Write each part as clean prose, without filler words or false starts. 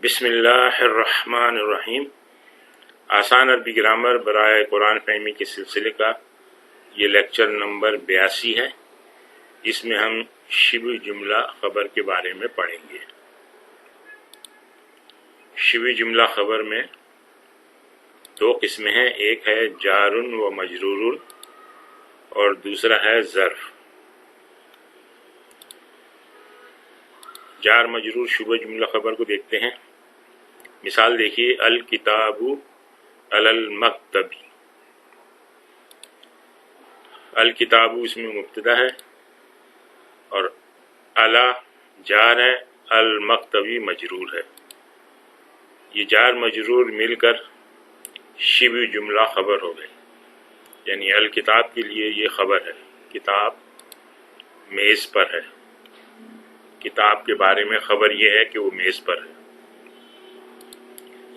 بسم اللہ الرحمن الرحیم۔ آسان عربی گرامر برائے قرآن فہمی کے سلسلے کا یہ لیکچر نمبر 82 ہے۔ اس میں ہم شبہ جملہ خبر کے بارے میں پڑھیں گے۔ شبہ جملہ خبر میں دو قسمیں ہیں، ایک ہے جار و مجرور اور دوسرا ہے ظرف۔ جار مجرور شبہ جملہ خبر کو دیکھتے ہیں۔ مثال دیکھیے، الکتاب علی المکتب۔ الکتاب اس میں مبتدا ہے اور علی جار ہے، المکتبی مجرور ہے۔ یہ جار مجرور مل کر شبہ جملہ خبر ہو گئے، یعنی الکتاب کے لیے یہ خبر ہے، کتاب میز پر ہے۔ کتاب کے بارے میں خبر یہ ہے کہ وہ میز پر ہے۔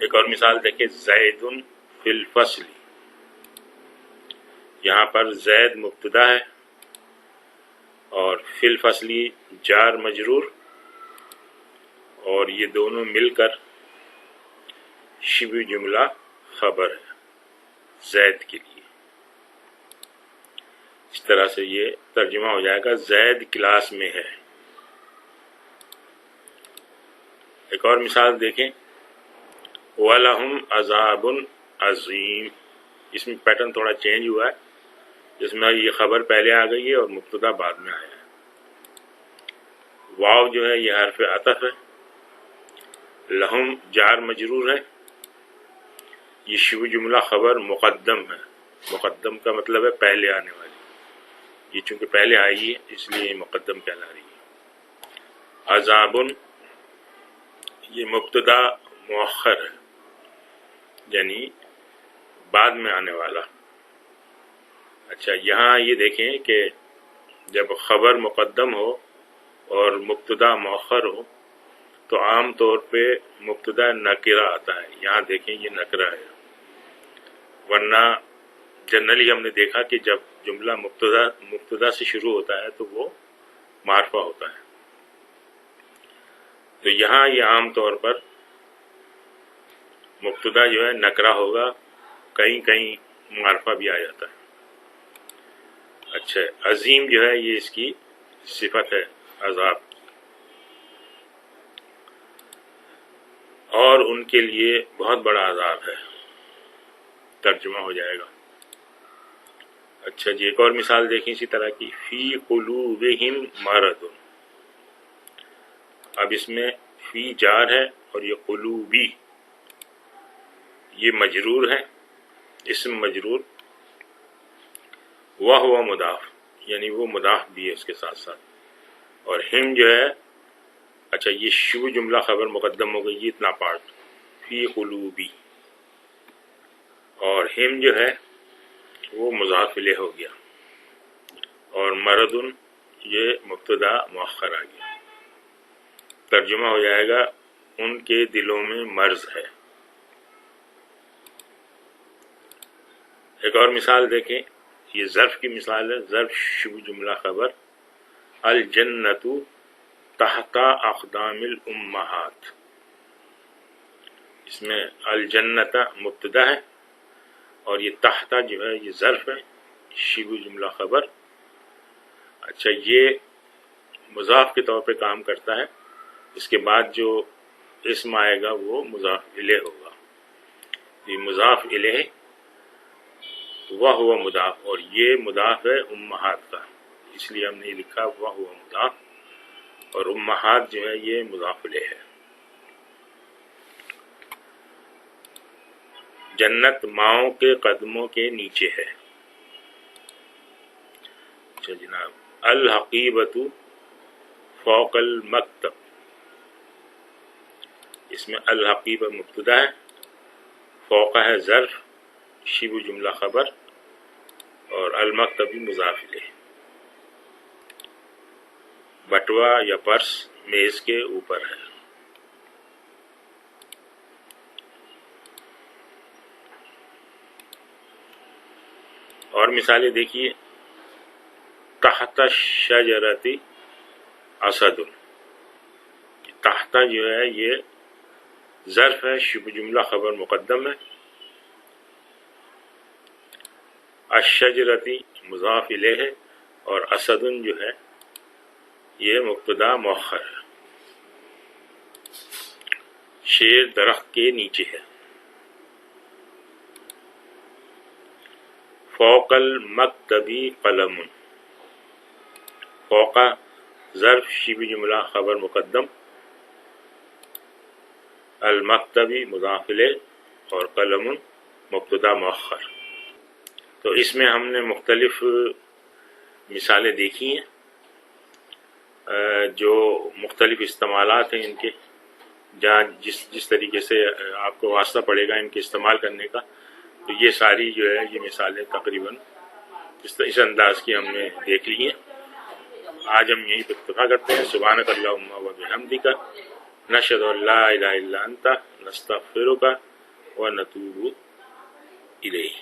ایک اور مثال دیکھیں، زید فی الفصل۔ یہاں پر زید مبتدا ہے اور فی الفصل جار مجرور، اور یہ دونوں مل کر شبہ جملہ خبر ہے زید کے لیے۔ اس طرح سے یہ ترجمہ ہو جائے گا، زید کلاس میں ہے۔ ایک اور مثال دیکھیں، وَلَهُمْ عَذَابٌ عَظِيمٌ۔ اس میں پیٹرن تھوڑا چینج ہوا ہے، اس میں یہ خبر پہلے آ گئی ہے اور مبتدا بعد میں آیا ہے۔ واو جو ہے یہ حرف عطف ہے، لہم جار مجرور ہے، یہ شبہ جملہ خبر مقدم ہے۔ مقدم کا مطلب ہے پہلے آنے والی، یہ چونکہ پہلے آئی ہے اس لیے یہ مقدم کہلا رہی ہے۔ عذابٌ یہ مبتدا مؤخر ہے، یعنی بعد میں آنے والا۔ اچھا، یہاں یہ دیکھیں کہ جب خبر مقدم ہو اور مبتدا مؤخر ہو تو عام طور پہ مبتدا نکرہ آتا ہے۔ یہاں دیکھیں یہ نکرہ ہے، ورنہ جنرلی ہم نے دیکھا کہ جب جملہ مبتدا سے شروع ہوتا ہے تو وہ معرفہ ہوتا ہے۔ تو یہاں یہ عام طور پر مبتدا جو ہے نکرہ ہوگا، کہیں کہیں معرفہ بھی آ جاتا ہے۔ اچھا، عظیم جو ہے یہ اس کی صفت ہے عذاب کی، اور ان کے لیے بہت بڑا عذاب ہے، ترجمہ ہو جائے گا۔ اچھا جی، ایک اور مثال دیکھیں اسی طرح کی، فی قلوبہم مرض۔ اب اس میں فی جار ہے اور یہ قلوبی یہ مجرور ہے، اسم مجرور، وہو مضاف، یعنی وہ مضاف بھی ہے اس کے ساتھ ساتھ، اور ہم جو ہے، اچھا یہ شبہ جملہ خبر مقدم ہو گئی، یہ اتنا پارٹ فی قلوبی، اور ہم جو ہے وہ مضاف الیہ ہو گیا، اور مرض یہ مبتدا مؤخر آ گیا۔ ترجمہ ہو جائے گا، ان کے دلوں میں مرض ہے۔ ایک اور مثال دیکھیں، یہ ظرف کی مثال ہے، ظرف شبہ جملہ خبر، الجنت تحت اقدام الامہات۔ اس میں الجنت مبتدا ہے اور یہ تحت جو ہے یہ ظرف ہے، شبہ جملہ خبر۔ اچھا، یہ مضاف کے طور پہ کام کرتا ہے، اس کے بعد جو اسم آئے گا وہ مضاف الیہ ہوگا۔ یہ مضاف الیہ وہ ہوا مضاف، اور یہ مضاف ہے امہات کا، اس لیے ہم نے لکھا وہ ہوا مضاف، اور امہات جو ہے یہ مضاف الیہ ہے۔ جنت ماؤں کے قدموں کے نیچے ہے۔ اچھا جناب، الحقیبۃ فوق المکتب۔ اس میں الحقیبہ مبتدا ہے، فوق ہے ظرف شبہ جملہ خبر، اور المکتبی مضاف الیہ۔ بٹوا یا پرس میز کے اوپر ہے۔ اور مثالیں دیکھیے، تحت الشجرۃ اسد۔ تحت جو ہے یہ ظرف ہے، شبہ جملہ خبر مقدم ہے، الشجرتی مضاف الیہ ہے، اور اسدن جو ہے یہ مبتدا مؤخر ہے، شیر درخت کے نیچے ہے۔ فوق المکتبی قلم، فوق ظرف شبہ جملہ خبر مقدم، المکتبی مضاف الیہ، اور قلم مبتدا مؤخر۔ تو اس میں ہم نے مختلف مثالیں دیکھی ہیں، جو مختلف استعمالات ہیں ان کے، جہاں جس طریقے سے آپ کو واسطہ پڑے گا ان کے استعمال کرنے کا، تو یہ ساری جو ہے یہ مثالیں تقریباً اس انداز کی ہم نے دیکھ لی ہیں۔ آج ہم یہیں پہ اکتفا کرتے ہیں۔ سبحانک اللہم و بحمدک، نشہد ان لا الہ الا انت، نستغفرک و نتوب الیک۔